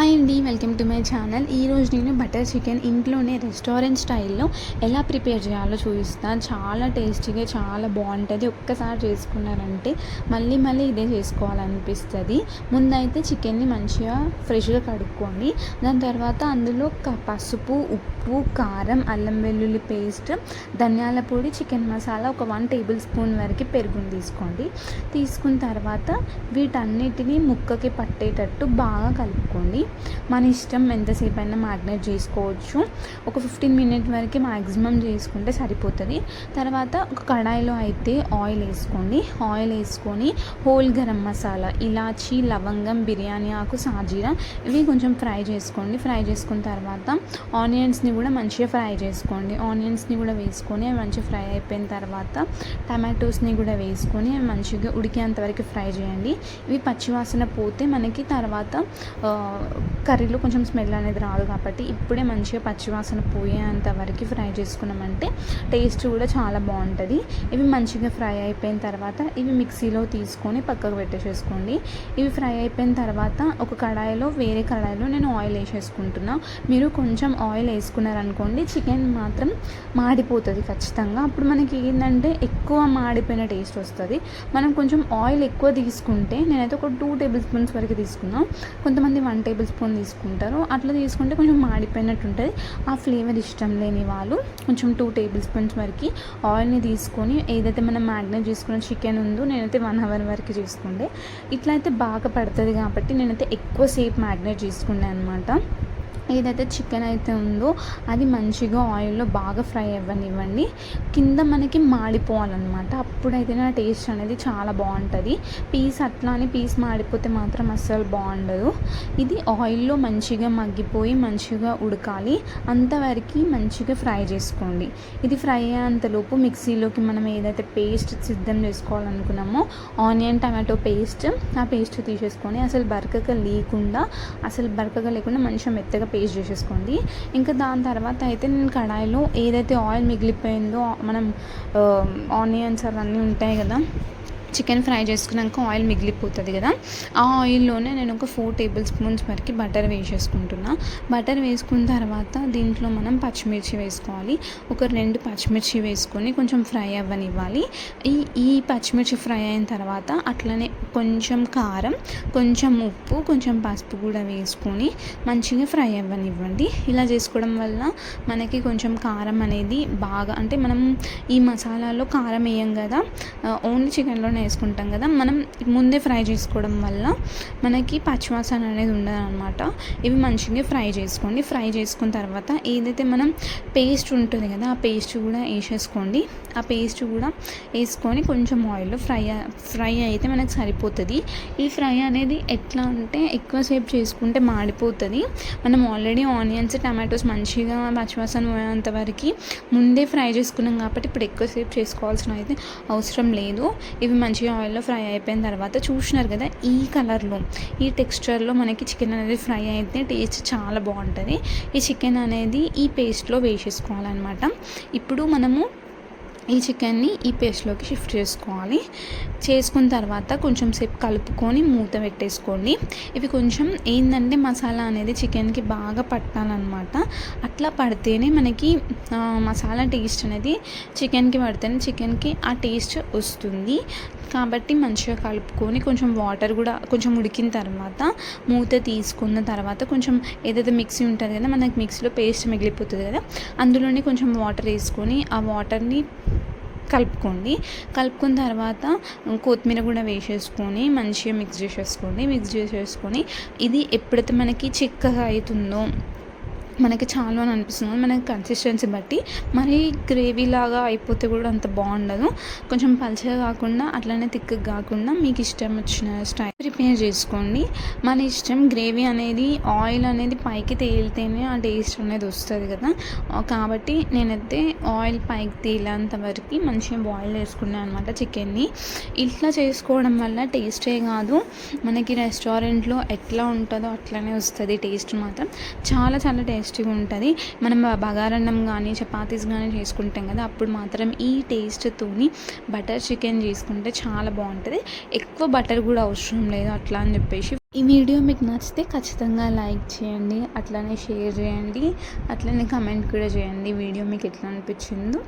Hi అండి, welcome to my channel. ఈరోజు నేను బటర్ చికెన్ ఇంట్లోనే రెస్టారెంట్ స్టైల్లో ఎలా ప్రిపేర్ చేయాలో చూపిస్తాను. చాలా టేస్టీగా, చాలా బాగుంటుంది. ఒక్కసారి చేసుకున్నారంటే మళ్ళీ మళ్ళీ ఇదే చేసుకోవాలనిపిస్తుంది. ముందైతే చికెన్ని మంచిగా ఫ్రెష్గా కడుక్కోండి. దాని తర్వాత అందులో పసుపు, ఉప్పు, కారం, అల్లం వెల్లుల్లి పేస్ట్, ధనియాల పొడి, చికెన్ మసాలా, ఒక 1 టేబుల్ స్పూన్ వరకు పెరుగుని తీసుకోండి. తీసుకున్న తర్వాత వీటన్నిటిని ముక్కకి పట్టేటట్టు బాగా కలుపుకోండి. మన ఇష్టం, ఎంతసేపు అయినా మ్యాగ్నేట్ చేసుకోవచ్చు. ఒక 15 మినిట్స్ వరకు మ్యాక్సిమం చేసుకుంటే సరిపోతుంది. తర్వాత ఒక కడాయిలో అయితే ఆయిల్ వేసుకోండి. ఆయిల్ వేసుకొని హోల్ గరం మసాలా, ఇలాచీ, లవంగం, బిర్యానీ ఆకు, సాజీరా ఇవి కొంచెం ఫ్రై చేసుకోండి. ఫ్రై చేసుకున్న తర్వాత ఆనియన్స్ని కూడా మంచిగా ఫ్రై చేసుకోండి. ఆనియన్స్ని కూడా వేసుకొని అవి మంచిగా ఫ్రై అయిపోయిన తర్వాత టమాటోస్ని కూడా వేసుకొని అవి మంచిగా ఉడికేంత వరకు ఫ్రై చేయండి. ఇవి పచ్చివాసన పోతే మనకి తర్వాత కర్రీలో కొంచెం స్మెల్ అనేది రాదు. కాబట్టి ఇప్పుడే మంచిగా పచ్చివాసన పోయేంత వరకు ఫ్రై చేసుకున్నామంటే టేస్ట్ కూడా చాలా బాగుంటుంది. ఇవి మంచిగా ఫ్రై అయిపోయిన తర్వాత ఇవి మిక్సీలో తీసుకొని పక్కకు పెట్టేసేసుకోండి. ఇవి ఫ్రై అయిపోయిన తర్వాత ఒక కడాయిలో, వేరే కడాయిలో నేను ఆయిల్ వేసేసుకుంటున్నా. మీరు కొంచెం ఆయిల్ వేసుకున్నారనుకోండి, చికెన్ మాత్రం మాడిపోతుంది ఖచ్చితంగా. అప్పుడు మనకి ఏంటంటే ఎక్కువ మాడిపోయిన టేస్ట్ వస్తుంది. మనం కొంచెం ఆయిల్ ఎక్కువ తీసుకుంటే, నేనైతే ఒక 2 టేబుల్ స్పూన్స్ వరకు తీసుకున్నాను. కొంతమంది 1 టేబుల్ స్పూన్ తీసుకుంటారు. అట్లా తీసుకుంటే కొంచెం మాడిపోయినట్టు ఉంటుంది. ఆ ఫ్లేవర్ ఇష్టం లేని వాళ్ళు కొంచెం 2 టేబుల్ స్పూన్స్ వరకు ఆయిల్ని తీసుకొని, ఏదైతే మనం మ్యాగ్నేట్ చేసుకున్న చికెన్ ఉందో, నేనైతే 1 అవర్ వరకు చేసుకుంటే ఇట్లా అయితే బాగా పడుతుంది. కాబట్టి నేనైతే ఎక్కువసేపు మ్యాగ్నేట్ చేసుకున్నాను అనమాట. ఏదైతే చికెన్ అయితే ఉందో అది మంచిగా ఆయిల్లో బాగా ఫ్రై అవ్వనివ్వండి. కింద మనకి మాడిపోవాలన్నమాట. అప్పుడైతే నా టేస్ట్ అనేది చాలా బాగుంటుంది. అట్లా అని పీస్ మాడిపోతే మాత్రం అస్సలు బాగుండదు. ఇది ఆయిల్లో మంచిగా మగ్గిపోయి మంచిగా ఉడకాలి. అంతవరకు మంచిగా ఫ్రై చేసుకోండి. ఇది ఫ్రై అయ్యేంతలోపు మిక్సీలోకి మనం ఏదైతే పేస్ట్ సిద్ధం చేసుకోవాలనుకున్నామో, ఆనియన్ టమాటో పేస్ట్, ఆ పేస్ట్ తీసేసుకొని అసలు బరకగా లేకుండా మంచిగా మెత్తగా పేస్ట్ చేసేసుకోండి. ఇంకా దాని తర్వాత అయితే నేను కడాయిలో ఏదైతే ఆయిల్ మిగిలిపోయిందో, మనం ఆనియన్స్ అవన్నీ ఉంటాయి కదా, చికెన్ ఫ్రై చేసుకున్నాక ఆయిల్ మిగిలిపోతుంది కదా, ఆ ఆయిల్లోనే నేను ఒక 4 టేబుల్ స్పూన్స్ వరకు బటర్ వేసేసుకుంటున్నా. బటర్ వేసుకున్న తర్వాత దీంట్లో మనం పచ్చిమిర్చి వేసుకోవాలి. ఒక 2 పచ్చిమిర్చి వేసుకొని కొంచెం ఫ్రై అవ్వనివ్వాలి. ఈ పచ్చిమిర్చి ఫ్రై అయిన తర్వాత అట్లనే కొంచెం కారం, కొంచెం ఉప్పు, కొంచెం పసుపు కూడా వేసుకొని మంచిగా ఫ్రై అవ్వనివ్వండి. ఇలా చేసుకోవడం వల్ల మనకి కొంచెం కారం అనేది బాగా, అంటే మనం ఈ మసాలాలో కారం వేయం కదా, ఓన్లీ చికెన్లోనే వేసుకుంటాం కదా, మనం ముందే ఫ్రై చేసుకోవడం వల్ల మనకి పచ్చివాసన అనేది ఉండదు అనమాట. ఇవి మంచిగా ఫ్రై చేసుకోండి. ఫ్రై చేసుకున్న తర్వాత ఏదైతే మనం పేస్ట్ ఉంటుంది కదా, ఆ పేస్ట్ కూడా వేసేసుకోండి. ఆ పేస్ట్ కూడా వేసుకొని కొంచెం ఆయిల్లో ఫ్రై అయితే మనకు సరిపోతుంది. ఈ ఫ్రై అనేది ఎట్లా అంటే ఎక్కువసేపు చేసుకుంటే మాడిపోతుంది. మనం ఆల్రెడీ ఆనియన్స్, టమాటోస్ మంచిగా పచ్చివాసన పోయేంత వరకు ముందే ఫ్రై చేసుకున్నాం కాబట్టి ఇప్పుడు ఎక్కువసేపు చేసుకోవాల్సిన అయితే అవసరం లేదు. ఇవి మంచిగా ఆయిల్లో ఫ్రై అయిపోయిన తర్వాత చూసినారు కదా, ఈ కలర్లో, ఈ టెక్స్చర్లో మనకి చికెన్ అనేది ఫ్రై అయితే టేస్ట్ చాలా బాగుంటుంది. ఈ చికెన్ అనేది ఈ పేస్ట్లో వేసేసుకోవాలన్నమాట. ఇప్పుడు మనము ఈ చికెన్ని ఈ పేస్ట్లోకి షిఫ్ట్ చేసుకోవాలి. చేసుకున్న తర్వాత కొంచెం సేపు కలుపుకొని మూత పెట్టేసుకోండి. ఇవి కొంచెం ఏంటంటే మసాలా అనేది చికెన్కి బాగా పట్టాలన్నమాట. అట్లా పడితేనే మనకి మసాలా టేస్ట్ అనేది చికెన్కి పడితేనే చికెన్కి ఆ టేస్ట్ వస్తుంది. కాబట్టి మంచిగా కలుపుకొని కొంచెం వాటర్ కూడా కొంచెం ఉడికిన తర్వాత మూత తీసుకున్న తర్వాత కొంచెం ఏదైతే మిక్సీ ఉంటుంది కదా, మనకి మిక్సీలో పేస్ట్ మిగిలిపోతుంది కదా, అందులోనే కొంచెం వాటర్ వేసుకొని ఆ వాటర్ని కలుపుకున్న తర్వాత కొత్తిమీర కూడా వేసేసుకొని మంచిగా మిక్స్ చేసేసుకొని ఇది ఎప్పుడైతే మనకి చిక్కగా అవుతుందో, మనకి చాలా అని అనిపిస్తుంది, మనకి కన్సిస్టెన్సీ బట్టి. మరి గ్రేవీ లాగా అయిపోతే కూడా అంత బాగుండదు. కొంచెం పల్చగా కాకుండా అట్లనే థిక్గా కాకుండా మీకు ఇష్టం వచ్చిన స్టైల్ ప్రిపేర్ చేసుకోండి. మన ఇష్టం. గ్రేవీ అనేది, ఆయిల్ అనేది పైకి తేలితేనే ఆ టేస్ట్ అనేది వస్తుంది కదా, కాబట్టి నేనైతే ఆయిల్ పైకి తేలేంత వరకు మంచిగా బాయిల్ చేసుకున్నాను అనమాట చికెన్ని. ఇట్లా చేసుకోవడం వల్ల టేస్టే కాదు, మనకి రెస్టారెంట్లో ఎట్లా ఉంటుందో అట్లనే వస్తుంది. టేస్ట్ మాత్రం చాలా చాలా టేస్ట్ టేస్టీగా ఉంటుంది. మనం బగారన్నం కానీ చపాతీస్ కానీ చేసుకుంటాం కదా, అప్పుడు మాత్రం ఈ టేస్ట్తోని బటర్ చికెన్ చేసుకుంటే చాలా బాగుంటుంది. ఎక్కువ బటర్ కూడా అవసరం లేదు అట్లా అని చెప్పేసి. ఈ వీడియో మీకు నచ్చితే ఖచ్చితంగా లైక్ చేయండి, అట్లనే షేర్ చేయండి, అట్లనే కమెంట్ కూడా చేయండి వీడియో మీకు ఎట్లా అనిపించిందో.